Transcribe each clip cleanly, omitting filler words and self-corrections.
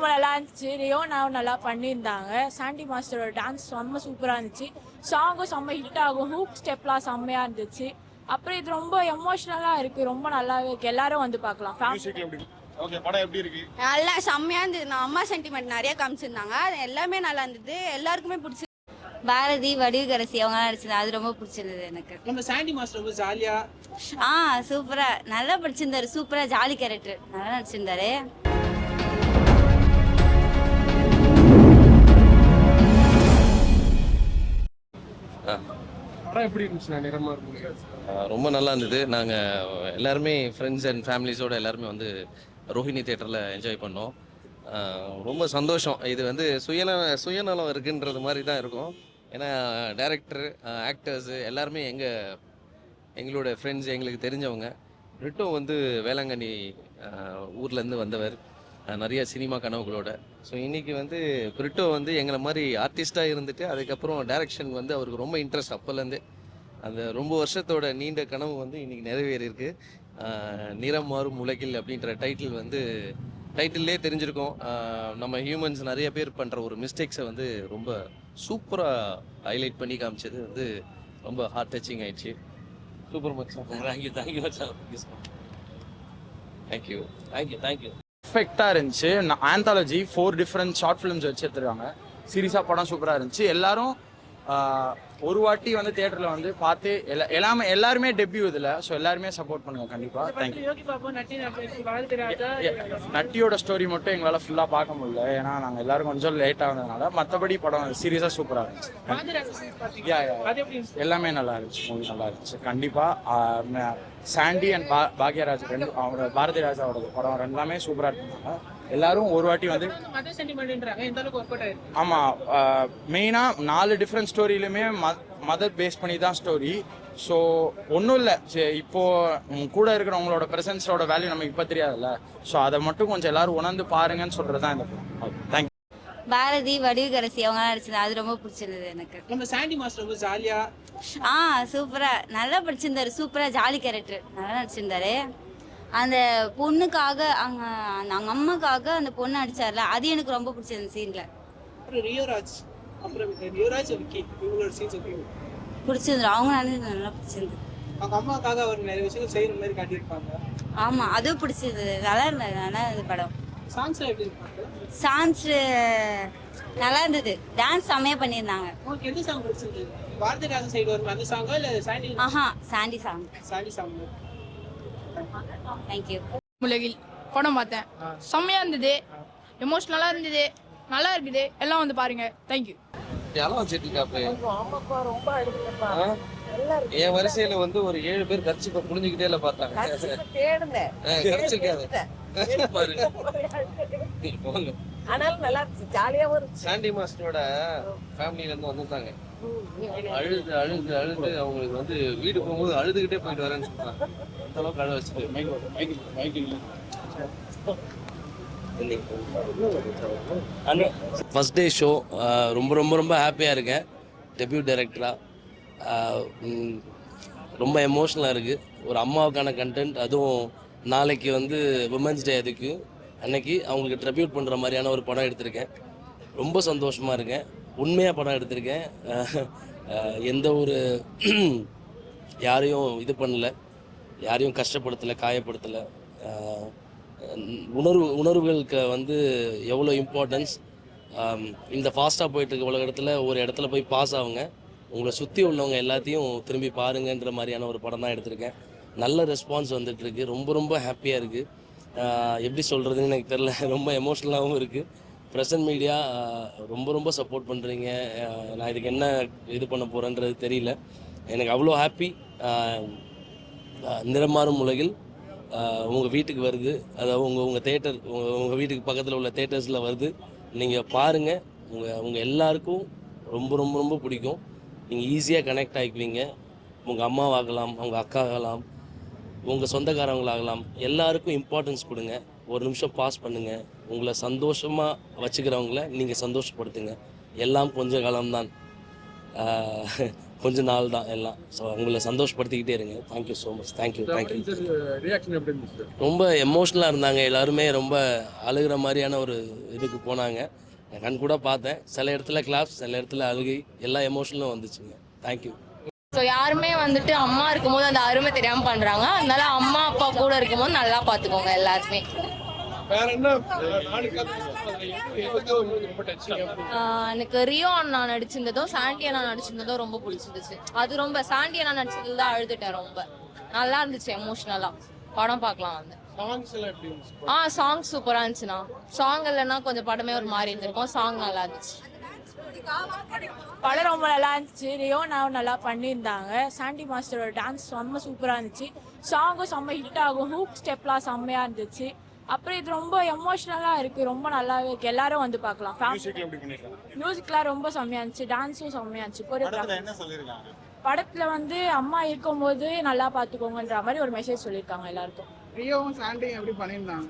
ரொம்ப நல்லா இருந்துச்சு. ரியோனாவும் நல்லா பண்ணியிருந்தாங்க. சாண்டி மாஸ்டரோட டான்ஸ் செம்ம சூப்பராக இருந்துச்சு. சாங்கும் செம்ம ஹிட் ஆகும். ஹூக் ஸ்டெப்லாம் செம்மையாக இருந்துச்சு. அப்புறம் இது ரொம்ப எமோஷ்னலாக இருக்குது. ரொம்ப நல்லாவே இருக்குது. எல்லாரும் வந்து பார்க்கலாம். நல்லா செம்மையாக இருந்தது. நான் அம்மா சென்டிமெண்ட் நிறைய காமிச்சிருந்தாங்க. அது எல்லாமே நல்லா இருந்தது. எல்லாருக்குமே பிடிச்சி பாரதி வடிவுகரசி அவங்க நடிச்சிருந்தது. அது ரொம்ப பிடிச்சிருந்தது எனக்கு. நம்ம சாண்டி மாஸ்டர் ரொம்ப ஜாலியா சூப்பரா நல்லா பிடிச்சிருந்தாரு. சூப்பரா ஜாலி கேரக்டர் நல்லா நடிச்சிருந்தாரு. படம் எப்படி இருந்துச்சு? நிறமா இருந்துச்சு. ரொம்ப நல்லா இருந்தது. நாங்கள் எல்லாருமே ஃப்ரெண்ட்ஸ் அண்ட் ஃபேமிலிஸோடு எல்லாருமே வந்து ரோஹிணி தேட்டரில் என்ஜாய் பண்ணோம். ரொம்ப சந்தோஷம். இது வந்து சுயநலம் இருக்குன்றது மாதிரி தான் இருக்கும். ஏன்னா டைரக்டர், ஆக்டர்ஸு எல்லாருமே எங்களோட ஃப்ரெண்ட்ஸ், எங்களுக்கு தெரிஞ்சவங்க. ரிட்டோ வந்து வேளாங்கண்ணி ஊர்லேருந்து வந்தவர், நிறைய சினிமா கனவுகளோட. ஸோ இன்றைக்கி வந்து பிரிட்டோ வந்து எங்களை மாதிரி ஆர்டிஸ்ட்டாக இருந்துட்டு அதுக்கப்புறம் டைரக்ஷன் வந்து அவருக்கு ரொம்ப இன்ட்ரெஸ்ட். அப்போலேருந்தே அந்த ரொம்ப வருஷத்தோட நீண்ட கனவு வந்து இன்றைக்கி நிறைவேறியிருக்கு. நிறம் மாறும் உலகில் அப்படின்ற டைட்டில்லே தெரிஞ்சிருக்கோம். நம்ம ஹியூமன்ஸ் நிறைய பேர் பண்ணுற ஒரு மிஸ்டேக்ஸை வந்து ரொம்ப சூப்பராக ஹைலைட் பண்ணி காமிச்சது வந்து ரொம்ப ஹார்ட் டச்சிங் ஆயிடுச்சு. சூப்பர் மச்சான். தேங்க்யூ மச்சான். தேங்க்யூ. பர்ஃபெக்டாக இருந்துச்சு. ஆந்தாலஜி 4 டிஃப்ரெண்ட் ஷார்ட் ஃபிலிம்ஸ் வச்சு எடுத்துருக்காங்க. சீரியஸாக படம் சூப்பராக இருந்துச்சு. எல்லாரும் ஒரு வாட்டி வந்து தியேட்டரில் வந்து பார்த்து எல்லாருமே டெபியூ இதில். ஸோ எல்லாருமே சப்போர்ட் பண்ணுங்க கண்டிப்பாக. தேங்க்யூ. நட்டியோட ஸ்டோரி மட்டும் எங்களால் ஃபுல்லாக பார்க்க முடியல, ஏன்னா நாங்கள் எல்லாரும் கொஞ்சம் லேட்டாக வந்ததுனால. மற்றபடி படம் சீரியஸாக சூப்பராக இருந்துச்சு. எல்லாமே நல்லா இருந்துச்சு. மூவி நல்லா இருந்துச்சு கண்டிப்பாக. சாண்டி அண்ட் பாக்யராஜ் அவரோட பாரதி ராஜாவோட படம் ரெண்டுமே சூப்பராக இருந்தாங்க. எல்லாரும் ஒரு வாட்டி வந்து ஆமாம், மெயினாக 4 டிஃப்ரெண்ட் ஸ்டோரியிலுமே மதர் பேஸ் பண்ணி தான் ஸ்டோரி. ஸோ ஒன்றும் இல்லை, இப்போது கூட இருக்கிறவங்களோட ப்ரெசன்ஸோட வேல்யூ நமக்கு இப்போ தெரியாதுல்ல. ஸோ அதை மட்டும் கொஞ்சம் எல்லாரும் உணர்ந்து பாருங்கன்னு சொல்கிறது தான் இந்த படம். தேங்க்யூ. பாரதி வடிவுகரசி அவங்க நடிச்சிருந்தது. அது ரொம்ப பிடிச்சிருந்தது எனக்கு. நம்ம சாண்டி மாஸ்டர் ரொம்ப ஜாலியா சூப்பரா நல்லா பிடிச்சிருந்தாரு. சூப்பரா ஜாலி கேரக்டர் நல்லா நடிச்சிருந்தாரு. அந்த பொண்ணுக்காக அவங்க அம்மாக்காக அந்த பொண்ணு அடிச்சார்ல, அது எனக்கு ரொம்ப பிடிச்சிருந்த சீன்ல. பிடிச்சிருந்தது. அவங்க நடிச்சது நல்லா பிடிச்சிருந்தது. அவங்க அம்மாக்காக அவர் நிறைய விஷயங்கள் செய்யற மாதிரி காட்டியிருப்பாங்க. ஆமா, அதுவும் பிடிச்சிருந்தது. நல்லா இருந்தது. நல்லா இருந்தது படம். சாங்ஸ் எப்படி இருப்பாங்க? சாங்ஸ் நல்லா இருந்தது. டான்ஸ் செமையா பண்ணியிருந்தாங்க. உங்களுக்கு எந்த சாங் பிடிச்சிருந்தது? பாரதி ராஜா சைடு வரும் அந்த சாங்கா இல்ல சாண்டி? சாண்டி சாங். தேங்க்யூ. உலகில் படம் பார்த்தேன். செம்மையா இருந்தது. எமோஷ்னலாக இருந்தது. நல்லா இருக்குது. எல்லாம் வந்து பாருங்க. தேங்க்யூ. என் வரிசையில வந்து ஒரு 7 பேர் கட்சி புரிஞ்சுக்கிட்டே இல்ல பார்த்தாங்க. சாண்டி மாஸ்டரோட ஃபேமிலில இருந்து வந்திருந்தாங்க. அழுது அவங்களுக்கு வந்து வீடு போகும்போது அழுதுகிட்டே போயிட்டு வரேன்னு சொன்னாங்க. அந்த அளவுக்கு அழ வச்சுட்டு ஃபர்ஸ்ட் டே ஷோ ரொம்ப ரொம்ப ரொம்ப ஹாப்பியாக இருக்கேன். டெபியூ டைரக்டராக ரொம்ப எமோஷ்னலாக இருக்குது. ஒரு அம்மாவுக்கான கண்டென்ட், அதுவும் நாளைக்கு வந்து விமன்ஸ் டே, அதுக்கு அன்னைக்கு அவங்களுக்கு ட்ரிபியூட் பண்ணுற மாதிரியான ஒரு படம் எடுத்திருக்கேன். ரொம்ப சந்தோஷமாக இருக்கேன். உண்மையாக படம் எடுத்திருக்கேன். எந்த ஒரு யாரையும் இது பண்ணலை, யாரையும் கஷ்டப்படுத்தலை, காயப்படுத்தலை. உணர்வுகளுக்கு வந்து எவ்வளோ இம்பார்ட்டன்ஸ். இந்த ஃபாஸ்ட்டாக போயிட்டுருக்க உலகத்தில் ஒரு இடத்துல போய் பாஸ் ஆகுங்க, உங்களை சுற்றி உள்ளவங்க எல்லாத்தையும் திரும்பி பாருங்கன்ற மாதிரியான ஒரு படம் தான் எடுத்திருக்கேன். நல்ல ரெஸ்பான்ஸ் வந்துட்டுருக்கு. ரொம்ப ரொம்ப ஹாப்பியாக இருக்குது. எப்படி சொல்கிறதுன்னு எனக்கு தெரில. ரொம்ப எமோஷ்னலாகவும் இருக்குது. ப்ரெசன்ட் மீடியா ரொம்ப ரொம்ப சப்போர்ட் பண்ணுறீங்க. நான் இதுக்கு என்ன இது பண்ண போகிறேன்றது தெரியல. எனக்கு அவ்வளோ ஹாப்பி. நிறமாறும் உலகில் உங்கள் வீட்டுக்கு வருது. அதாவது உங்கள் தேட்டர், உங்கள் வீட்டுக்கு பக்கத்தில் உள்ள தேட்டர்ஸில் வருது. நீங்கள் பாருங்கள். உங்கள் எல்லாருக்கும் ரொம்ப ரொம்ப ரொம்ப பிடிக்கும். நீங்கள் ஈஸியாக கனெக்ட் ஆகிக்குவீங்க. உங்கள் அம்மாவாகலாம், அவங்க அக்காகலாம், உங்கள் சொந்தக்காரங்களாகலாம், எல்லாருக்கும் இம்பார்ட்டன்ஸ் கொடுங்க. ஒரு நிமிஷம் பாஸ் பண்ணுங்கள். உங்களை சந்தோஷமாக வச்சுக்கிறவங்கள நீங்கள் சந்தோஷப்படுத்துங்க. எல்லாம் கொஞ்ச காலம்தான். கொஞ்ச நாள் தான் எல்லாம். ஸோ உங்களை சந்தோஷப்படுத்திக்கிட்டே இருங்க. Thank you so much. Thank you. Reaction எப்படி இருந்துச்சு? ரொம்ப எமோஷ்னலாக இருந்தாங்க எல்லாருமே. ரொம்ப அழுகிற மாதிரியான ஒரு இதுக்கு போனாங்க. நான் கண் கூட பார்த்தேன். சில இடத்துல கிளாப்ஸ், சில இடத்துல அழுகை, எல்லா எமோஷனலும் வந்துச்சுங்க. தேங்க்யூ. ஸோ யாருமே வந்துட்டு அம்மா இருக்கும்போது அந்த அருமை தெரியாமல் பண்ணுறாங்க. அதனால அம்மா அப்பா கூட இருக்கும்போது நல்லா பார்த்துக்கோங்க எல்லாருமே. வேற என்ன ரொம்ப டச்சிங்? எனக்கு ரியோ அண்ணா நடிச்சிருந்ததும் சாண்டி அண்ணா நடிச்சிருந்ததும் ரொம்ப பிடிச்சிருந்துச்சு. அது ரொம்ப சாண்டி அண்ணா நடிச்சதுல தான் அழுதுட்டேன். ரொம்ப நல்லா இருந்துச்சு எமோஷ்னலாக. படம் பார்க்கலாம் வந்து. சாங்ஸ் எல்லாம் எப்படி இருந்துச்சு? சாங் சூப்பராக இருந்துச்சுண்ணா. சாங் இல்லைன்னா கொஞ்சம் படமே ஒரு மாதிரி இருந்திருக்கும். சாங் நல்லா இருந்துச்சு. படம் ரொம்ப நல்லா இருந்துச்சு. ரியோனாவும் நல்லா பண்ணியிருந்தாங்க. சாண்டி மாஸ்டரோட டான்ஸ் செம்ம சூப்பராக இருந்துச்சு. சாங்கும் செம்ம ஹிட் ஆகும். ஹூக் ஸ்டெப்லாம் செம்மையாக இருந்துச்சு. அப்புறம் இது ரொம்ப எமோஷ்னலாக இருக்குது. ரொம்ப நல்லாவே இருக்குது. எல்லாரும் வந்து பார்க்கலாம். மியூசிக்லாம் ரொம்ப செம்மையாக இருந்துச்சு. டான்ஸும் செம்மையாக இருந்துச்சு. கோரியோகிராஃபி படத்தில் வந்து அம்மா இருக்கும்போது நல்லா பார்த்துக்கோங்கன்ற மாதிரி ஒரு மெசேஜ் சொல்லியிருக்காங்க எல்லாருக்கும். ரியோவும் சாண்டியும் எப்படி பண்ணியிருந்தாங்க?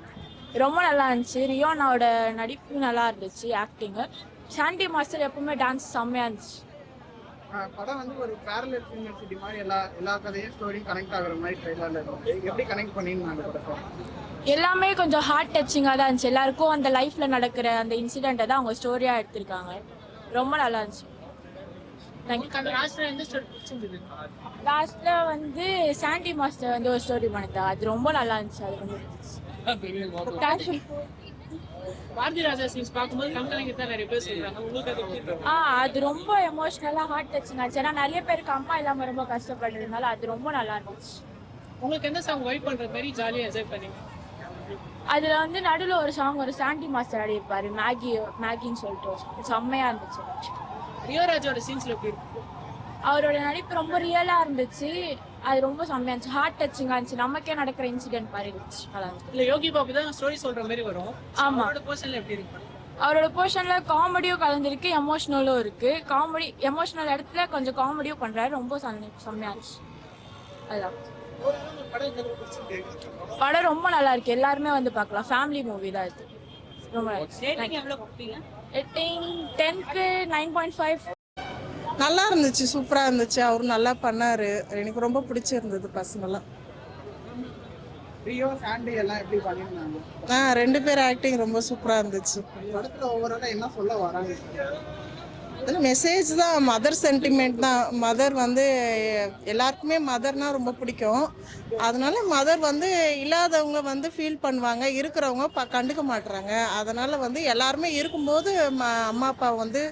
ரொம்ப நல்லா இருந்துச்சு. ரியோனாவோட நடிப்பு நல்லா இருந்துச்சு. ஆக்டிங்கு. சாண்டி மாஸ்டர் எப்பவுமே டான்ஸ் செம்மையாக இருந்துச்சு. படம் வந்து ஒரு பேரலல் யூனிவர்சிட்டி மாதிரி எல்லா கதையும் ஸ்டோரியும் கனெக்ட் ஆகுற மாதிரி ட்ரெய்லர்ல இருந்துச்சு. எப்படி கனெக்ட் பண்ணியிருந்தாங்க படத்தை? எல்லாமே கொஞ்சம் ஹார்ட் டச்சிங்காக தான் இருந்துச்சு. எல்லாருக்கும் அந்த லைஃப்பில் நடக்கிற அந்த இன்சிடெண்ட்டை தான் அவங்க ஸ்டோரியாக எடுத்திருக்காங்க. ரொம்ப நல்லா இருந்துச்சு. லாஸ்ட்டில் வந்து சாண்டி மாஸ்டர் வந்து ஒரு ஸ்டோரி பண்ணிட்டா. அது ரொம்ப நல்லா இருந்துச்சு. அது ரொம்ப தேங்க்யூ. பாரதி ராஜா சீன்ஸ் பார்க்கும்போது கம்பெனிங்க தான் நிறைய பேர் சொல்றாங்க. உங்களுக்கு அது எப்படி இருக்கு? அது ரொம்ப எமோஷ்னலாக ஹார்ட் டச்சிங் ஆச்சு. ஏன்னா நிறைய பேருக்கு அம்மா இல்லாமல் ரொம்ப கஷ்டப்படுறதுனால அது ரொம்ப நல்லா இருந்துச்சு. உங்களுக்கு எந்த சாங் வைப் பண்ற மாதிரி ஜாலியா என்ஜாய் பண்ணீங்க? அதில் வந்து நடுவில் ஒரு சாங் ஒரு சாண்டி மாஸ்டர் ஆடி இருப்பாரு. மேகின்னு சொல்லிட்டு ஒரு song. செம்மையாக இருந்துச்சு. ரியோ ராஜோட சீன்ஸ்ல எப்படி இருக்கு? அவரோட நடிப்பு ரொம்ப ரியலாக இருந்துச்சு. அது ரொம்ப செம்மையாக இருந்துச்சு. ஹார்ட் டச்சிங்காக இருந்துச்சு. நமக்கே நடக்கிற இன்சிடென்ட் மாதிரி இருந்துச்சு. நல்லா இருந்துச்சு. இல்ல யோகி பாபு தான் ஸ்டோரி சொல்ற மாதிரி வரும். ஆமா. அவரோட போர்ஷன்ல எப்படி இருக்கு? அவரோட போர்ஷனில் காமெடியும் கலந்துருக்கு, எமோஷ்னலும் இருக்குது. காமெடி எமோஷ்னல் இடத்துல கொஞ்சம் காமெடியும் பண்ணுறாரு. ரொம்ப செம்மையாக இருந்துச்சு. அதுதான் படம் ரொம்ப நல்லா இருக்கு. எல்லாருமே வந்து பார்க்கலாம். ஃபேமிலி மூவி தான் இது. ரொம்ப ரேட்டிங் 10க்கு 9.5. நல்லா இருந்துச்சு. சூப்பராக இருந்துச்சு. அவரு நல்லா பண்ணாரு. எனக்கு ரொம்ப பிடிச்சிருந்தது பர்சனலாக. ரியோ சாண்டி எல்லாம் எப்படி பண்ணியிருந்தாங்க? ரெண்டு பேர் ஆக்டிங் ரொம்ப சூப்பராக இருந்துச்சு. படத்துல ஓவராலா என்ன சொல்ல வராங்க? மெசேஜ் தான். மதர் சென்டிமெண்ட் தான். மதர் வந்து எல்லாருக்குமே மதர்னா ரொம்ப பிடிக்கும். அதனால மதர் வந்து இல்லாதவங்க வந்து ஃபீல் பண்ணுவாங்க, இருக்கிறவங்க கண்டுக்க மாட்டுறாங்க. அதனால வந்து எல்லாருமே இருக்கும்போது அம்மா அப்பா வந்து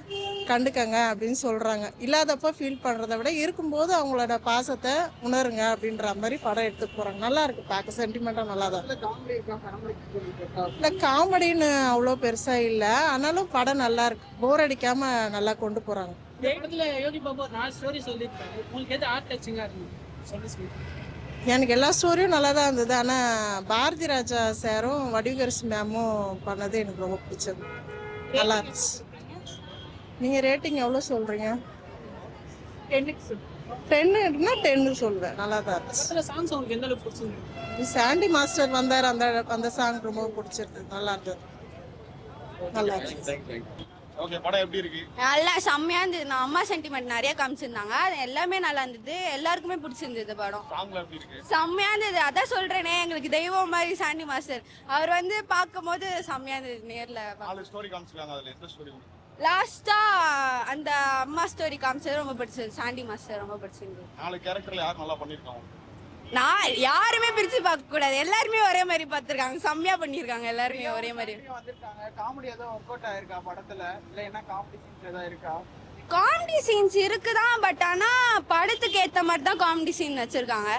கண்டுக்கங்க அப்படின்னு சொல்கிறாங்க. இல்லாதப்போ ஃபீல் பண்ணுறத விட இருக்கும்போது அவங்களோட பாசத்தை உணருங்க அப்படின்ற மாதிரி படம் எடுத்துட்டு போகிறாங்க. நல்லா இருக்கு பார்க்க. சென்டிமெண்ட்டாக நல்லா தான். இல்லை காமெடின்னு அவ்வளோ பெருசாக இல்லை. ஆனாலும் படம் நல்லா இருக்கு. போர் அடிக்காமல் நல்லா கொண்டு போகிறாங்க. படத்துல யோகி பாபு 4 ஸ்டோரி சொல்லியிருக்காரு. உங்களுக்கு எது ஹார்ட் டச்சிங்கா இருந்துச்சு? எனக்கு எல்லா ஸ்டோரியும் நல்லா தான் இருந்தது. ஆனால் பாரதி ராஜா சாரும் வடிவகரிசி மேமும் பண்ணது எனக்கு ரொம்ப பிடிச்சது. நல்லா இருந்துச்சு. நீங்கள் ரேட்டிங் எவ்வளோ சொல்கிறீங்க? 10ன்னா 10 சொல்லுவேன். நல்லா தான் இருந்துச்சு. சாங்ஸ் உங்களுக்கு எந்த அளவுக்கு பிடிச்சிருக்கு? சாண்டி மாஸ்டர் வந்தார். அந்த சாங் ரொம்ப பிடிச்சிருக்கு. நல்லா இருந்தது. நல்லா இருந்துச்சு. ஓகே, படம் எப்படி இருக்கு? நல்லா செம்மையாக இருந்தது. நான் அம்மா சென்டிமெண்ட் நிறைய காமிச்சிருந்தாங்க. அது எல்லாமே நல்லா இருந்தது. எல்லாருக்குமே பிடிச்சிருந்தது படம். சாங்ல எப்படி இருக்கு? செம்மையாக இருந்தது. அதான் சொல்கிறேனே, எங்களுக்கு தெய்வம் மாதிரி சாண்டி மாஸ்டர். அவர் வந்து பார்க்கும்போது செம்மையாக இருந்தது. நேரில் 4 ஸ்டோரி காமிச்சிருக்காங்க. அதுல எந்த ஸ்டோரி? லாஸ்ட்டாக அந்த அம்மா ஸ்டோரி காமிச்சது ரொம்ப பிடிச்சது. சாண்டி மாஸ்டர் ரொம்ப பிடிச்சிருந்தது. 4 கேரக்டர்ல யார் நல்லா பண்ணிருக்காங்க? நான் யாருமே பிரிச்சு பார்க்க கூடாது. எல்லாருமே ஒரே மாதிரி பார்த்துருக்காங்க. செம்மையா பண்ணியிருக்காங்க. எல்லாருமே ஒரே மாதிரி வந்திருக்காங்க. காமெடி ஏதோ ஒர்க் அவுட் ஆயிருக்கா படத்துல? இல்ல என்ன காமெடி சீன்ஸ் ஏதாவது இருக்கா? காமெடி சீன்ஸ் இருக்குதான். பட் ஆனால் படத்துக்கு ஏற்ற மாதிரி தான் காமெடி சீன் வச்சுருக்காங்க.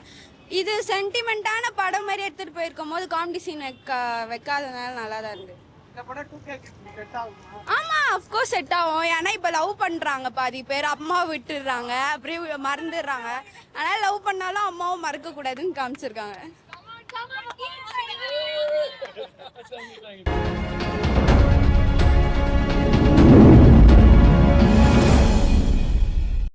இது சென்டிமெண்ட்டான படம் மாதிரி எடுத்துகிட்டு போயிருக்கும் போது காமெடி சீன் வைக்காதனால நல்லா தான் இருந்து. இந்த படம் 2K செட் ஆகுமா? ஆமாம், அஃப்கோர்ஸ் செட் ஆகும். ஏன்னா இப்போ லவ் பண்ணுறாங்க பாதி பேர். அம்மா விட்டுடுறாங்க, அப்படியே மறந்துடுறாங்க. ஆனால் லவ் பண்ணாலும் அம்மாவும் மறக்கக்கூடாதுன்னு காமிச்சிருக்காங்க.